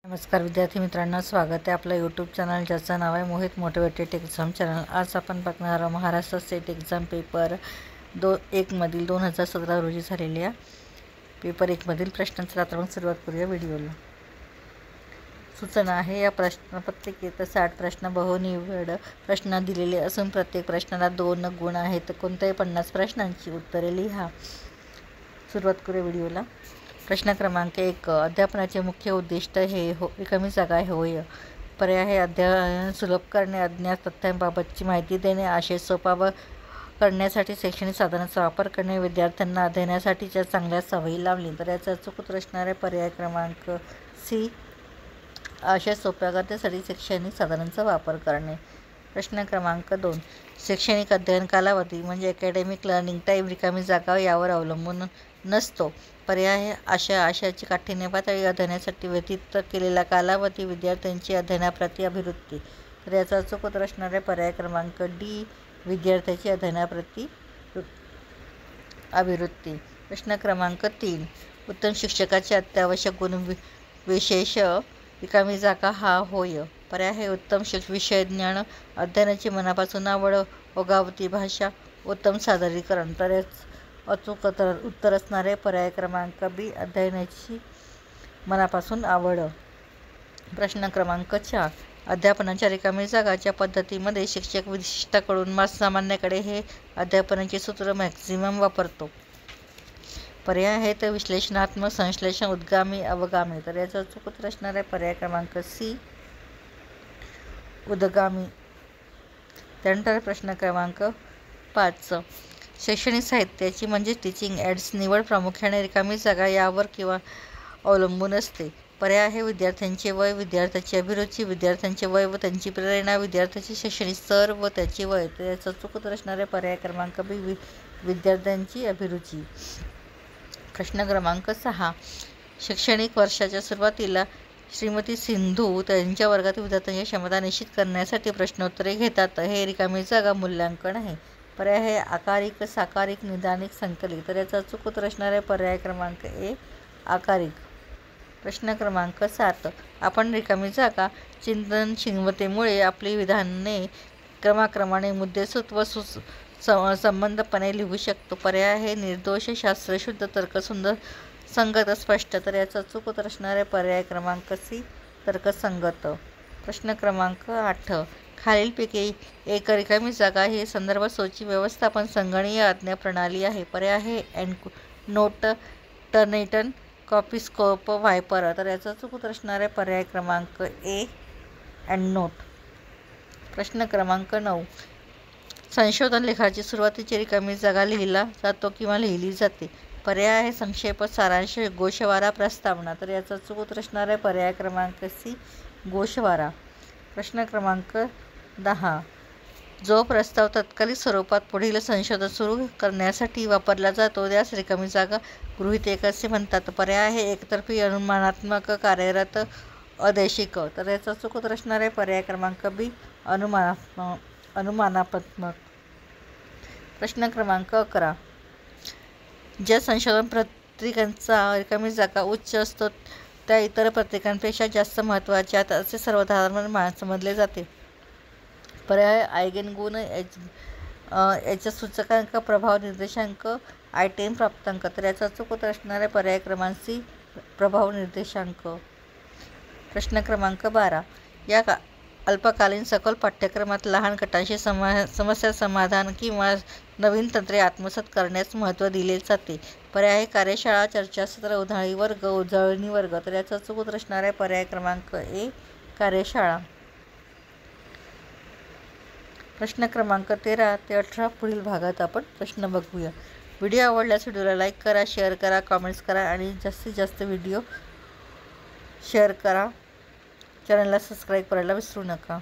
नमस्कार विद्यार्थी मित्रांनो, स्वागत आहे आपलं यूट्यूब चॅनल ज्याचं नाव आहे मोहित मोटिवेटेड एक्झाम चॅनल। आज आपण बघणार आहोत महाराष्ट्र स्टेट एक्झाम पेपर 1 मधील 2017 रोजी झालेल्या पेपर 1 मधील प्रश्नांची आता आपण सुरुवात करूया व्हिडिओला। सूचना आहे, या प्रश्नपत्रिकेत 60 प्रश्न बहुनिवड प्रश्न दिलेले असून प्रत्येक प्रश्नाला 2 गुण आहेत। कोणत्याही 50 प्रश्नांची उत्तरे लिहा। सुरुवात करूया व्हिडिओला। प्रश्न क्रमांक 1, अध्यापनाचे मुख्य उद्दिष्ट हे रिकामी जागा होय। पर्याय आहे अध्ययन सुलभ करणे, अज्ञात तथ्यांबाबतची माहिती देणे, आशय सोपा करण्यासाठी शैक्षणिक साधनांचा वापर करणे, विद्यार्थ्यांना अध्ययनासाठीच्या चांगल्या सवयी लावणे। तर याचा अचूक उत्तर असणारे पर्याय क्रमांक सी, आशय सोप्या करण्यासाठी शैक्षणिक साधनांचा वापर करणे। प्रश्न क्रमांक 2, शैक्षणिक अध्ययन कालावधी म्हणजे अकॅडमिक लर्निंग टाईम रिकामी जागा यावर अवलंबून नसतो। पर्याय आशयाची काठिण्य पातळी, अध्ययनासाठी व्यतीत केलेला कालावधी, विद्यार्थ्यांची अध्ययनाप्रती अभिवृत्ती। तर याचा अचूक उत्तर असणारे पर्याय क्रमांक डी, विद्यार्थ्यांची अध्ययनाप्रती अभिवृत्ती। प्रश्न क्रमांक 3, उत्तम शिक्षकाचे अत्यावश्यक गुण विशेष रिकामी जागा हा होय। पर्याय आहे उत्तम विषय ज्ञान, अध्ययनाची मनापासून आवड, ओघावती भाषा, उत्तम सादरीकरण। तर अचूक उत्तर असणारे पर्याय क्रमांक बी, अध्ययनाची मनापासून आवड। प्रश्न क्रमांक 4, अध्यापनाच्या रिकामी जागाच्या पद्धतीमध्ये शिक्षक विशिष्टाकडून सामान्याकडे हे अध्यापनाचे सूत्र मॅक्झिमम वापरतो। पर्याय आहेत विश्लेषणात्मक, संश्लेषण, उद्गामी, अवगामी। तर याचा अचूक उत्तर असणारे पर्याय क्रमांक सी, उद्गामी। त्यानंतर प्रश्न क्रमांक 5, शैक्षणिक साहित्याची म्हणजे टीचिंग एड्स निवड प्रामुख्याने रिकामी जागा यावर किंवा अवलंबून असते। पर्याय आहे विद्यार्थ्यांचे वय, विद्यार्थ्याची अभिरुची, विद्यार्थ्यांचे वय व त्यांची प्रेरणा, विद्यार्थ्याचे शैक्षणिक स्तर व त्याचे वय। तर याचा अचूक उत्तर असणारे पर्याय क्रमांक बी, विद्यार्थ्यांची अभिरुची। प्रश्न क्रमांक 6, शैक्षणिक वर्षाच्या सुरुवातीला श्रीमती सिंधू त्यांच्या वर्गातील विद्यार्थ्यांची क्षमता निश्चित करण्यासाठी प्रश्नोत्तरे घेतात। हे रिकामी जागा मूल्यांकन आहे। पर्याय आहे आकारिक, साकारिक, निदानिक, संकलित। तर याचा अचूक उत्तर असणारे पर्याय क्रमांक ए, आकारिक। प्रश्न क्रमांक 7, आपण रिकामी जागा चिंतनशीलतेमुळे आपली विधाने क्रमाक्रमाने मुद्देसूद व संबंधपणे लिहू शकतो। पर्याय आहे निर्दोष, शास्त्रशुद्ध, तर्कसुंदर, संगत, स्पष्ट। तर याचा अचूक उत्तर असणारे पर्याय क्रमांक सी, तर्कसंगत। प्रश्न क्रमांक 8, खालीलपैकी एक रिकामी जागा हे संदर्भ सूची व्यवस्थापन संगणकीय आज्ञा प्रणाली आहे। पर्याय आहे एंडनोट, टर्निटन, कॉपीस्कोप, वायपर। तर याचा अचूक उत्तर असणारे पर्याय क्रमांक ए, एंडनोट। प्रश्न क्रमांक 9, संशोधन लेखाची सुरुवातीची रिकामी जागा लिहिला जातो किंवा लिहिली जाते। पर्याय आहे संक्षेप, सारांश, गोषवारा, प्रस्तावना। तर याचा अचूक उत्तर असणारे पर्याय क्रमांक सी, गोषवारा। प्रश्न क्रमांक 10, जो प्रस्ताव तत्कालिक स्वरूपात पुढील संशोधन सुरू करण्यासाठी वापरला जातो त्यास रिकामी जागा गृहीतक असे म्हणतात। पर्याय आहे एकतर्फी, अनुमानात्मक, कार्यरत, अदेशिक। तर याचा अचूक उत्तर असणारे पर्याय क्रमांक बी, अनुमानात्मक। प्रश्न क्रमांक 11, ज्या संशोधन पत्रिकांचा रिकामी जागा उच्च असतो त्या इतर पत्रिकांपेक्षा जास्त महत्त्वाच्या असे सर्वसाधारण समजले जाते। पर्याय आयगेन गुण, याच्या सूचकांक, प्रभाव निर्देशांक, आयटेम प्राप्तांक। तर याचा अचूक उत्तर असणारे पर्याय क्रमांक सी, प्रभाव निर्देशांक। प्रश्न क्रमांक 12, या अल्पकालीन सखोल पाठ्यक्रमात लहान गटांशी समस्या समाधान किंवा नवीन तंत्रे आत्मसात करण्यास महत्त्व दिले जाते। पर्याय कार्यशाळा, चर्चासत्र, उन्हाळी वर्ग, उजळणी वर्ग। तर याचा अचूक उत्तर असणारे पर्याय क्रमांक ए, कार्यशाळा। प्रश्न क्रमांक 13 ते 18 पुढील भागात आपण प्रश्न बघूया। व्हिडिओ आवडल्यास व्हिडिओला लाईक करा, शेअर करा, कमेंट्स करा आणि जास्तीत जास्त व्हिडिओ शेअर करा। चॅनलला सबस्क्राईब करायला विसरू नका।